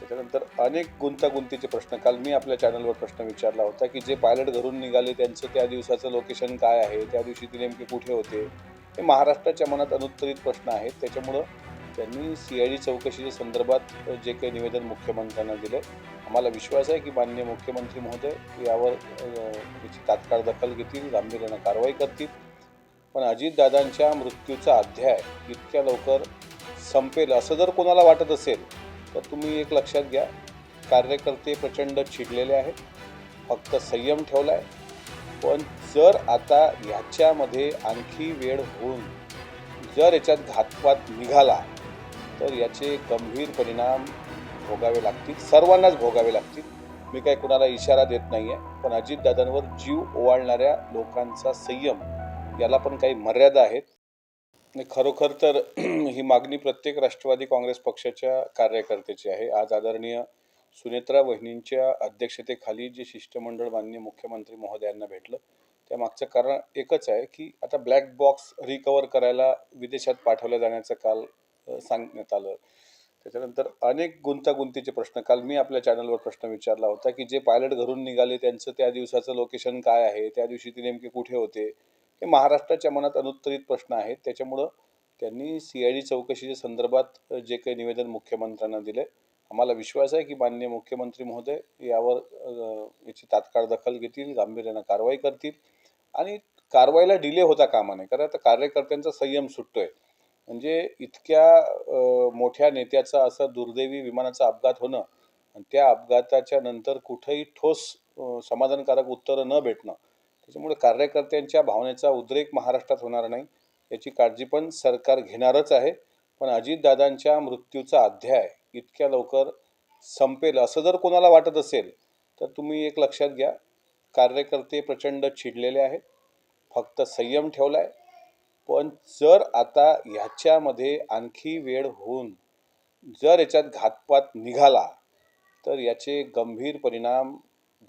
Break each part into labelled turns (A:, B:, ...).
A: त्याच्यानंतर अनेक गुंतागुंतीचे प्रश्न काल मी आपल्या चॅनलवर प्रश्न विचारला होता की जे पायलट घरून निघाले त्यांचं त्या दिवसाचं लोकेशन काय आहे, त्या दिवशी ते नेमके कुठे होते, हे महाराष्ट्राच्या मनात अनुत्तरित प्रश्न आहेत. त्याच्यामुळं त्यांनी CID चौकशीच्या संदर्भात जे काही निवेदन मुख्यमंत्र्यांना दिलं, आम्हाला विश्वास आहे की माननीय मुख्यमंत्री महोदय यावर याची तात्काळ दखल घेतील, गांभीर्यानं कारवाई करतील. पण अजितदादांच्या मृत्यूचा अध्याय इतक्या लवकर संपेल असं जर कोणाला वाटत असेल तर तुम्ही एक लक्षात घ्या, कार्यकर्ते प्रचंड चिडलेले आहेत, फक्त संयम ठेवलाय. पण जर आता ह्याच्यामध्ये आणखी वेळ होऊन जर याच्यात घातपात निघाला तर याचे गंभीर परिणाम भोगावे लागतील, सर्वांनाच भोगावे लागतील. मी काही कुणाला इशारा देत नाहीये, पण अजितदादांवर जीव ओवाळणाऱ्या लोकांचा संयम याला पण काही मर्यादा आहेत. आणि खरोखर तर ही मागणी प्रत्येक राष्ट्रवादी काँग्रेस पक्षाच्या कार्यकर्त्याची आहे. आज आदरणीय सुनेत्रा वहिनींच्या अध्यक्षतेखाली जे शिष्टमंडळ माननीय मुख्यमंत्री महोदयांना भेटलं, त्यामागचं कारण एकच आहे की आता ब्लॅक बॉक्स रिकवर करायला विदेशात पाठवल्या जाण्याचं काल सांगण्यात आलं. त्याच्यानंतर अनेक गुंतागुंतीचे प्रश्न काल मी आपल्या चॅनलवर प्रश्न विचारला होता की जे पायलट घरून निघाले त्यांचं त्या दिवसाचं लोकेशन काय आहे, त्या दिवशी ते नेमके कुठे होते, हे महाराष्ट्राच्या मनात अनुत्तरित प्रश्न आहेत. त्याच्यामुळं त्यांनी CID चौकशीच्या संदर्भात जे काही निवेदन मुख्यमंत्र्यांना दिले, आम्हाला विश्वास आहे की माननीय मुख्यमंत्री महोदय यावर याची तात्काळ दखल घेतील, गांभीर्यानं कारवाई करतील. आणि कारवाईला डिले होता कामा नये, कारण आता कार्यकर्त्यांचा संयम सुटतोय. म्हणजे इतक्या मोठ्या नेत्याचा असा दुर्दैवी विमानाचा अपघात होणं आणि त्या अपघाताच्या नंतर कुठेही ठोस समाधानकारक उत्तरं न भेटणं, त्याच्यामुळे कार्यकर्त्यांच्या भावनेचा उद्रेक महाराष्ट्रात होणार नाही याची काळजी पण सरकार घेणारच आहे. पण अजितदादांच्या मृत्यूचा अध्याय इतक्या लवकर संपेल असं जर कोणाला वाटत असेल तर तुम्ही एक लक्षात घ्या, कार्यकर्ते प्रचंड चिडलेले आहेत, फक्त संयम ठेवलाय. पण जर आता ह्याच्यामध्ये आणखी वेळ होऊन जर याच्यात घातपात निघाला तर याचे गंभीर परिणाम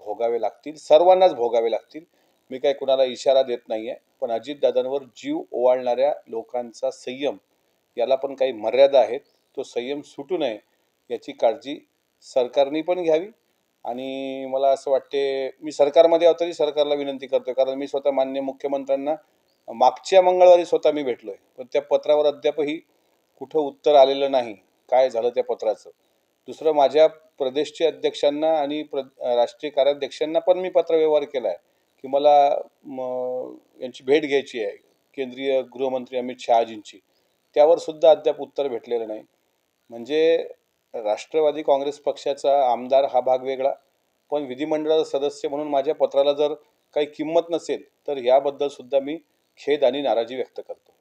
A: भोगावे लागतील, सर्वांनाच भोगावे लागतील. मी काही कुणाला इशारा देत नाहीये, पण अजितदादांवर जीव ओवाळणाऱ्या लोकांचा संयम याला पण काही मर्यादा आहेत. तो संयम सुटू नये याची काळजी सरकारने पण घ्यावी. आणि मला असं वाटते, मी सरकारमध्ये आहो तरी सरकारला विनंती करतोय, कारण मी स्वतः माननीय मुख्यमंत्र्यांना मागच्या मंगळवारी स्वतः मी भेटलोय, पण त्या पत्रावर अद्यापही कुठं उत्तर आलेलं नाही, काय झालं त्या पत्राचं. दुसरं, माझ्या प्रदेशच्या अध्यक्षांना आणि राष्ट्रीय कार्याध्यक्षांना पण मी पत्रव्यवहार केला आहे की मला यांची भेट घ्यायची आहे, केंद्रीय गृहमंत्री अमित शहाजींची. त्यावर सुद्धा अद्याप उत्तर भेटलेलं नाही. म्हणजे राष्ट्रवादी काँग्रेस पक्षाचा आमदार हा भाग वेगळा, पण विधिमंडळाचा सदस्य म्हणून माझ्या पत्राला जर काही किंमत नसेल तर याबद्दल सुद्धा मी खेद आणि नाराजी व्यक्त करतो.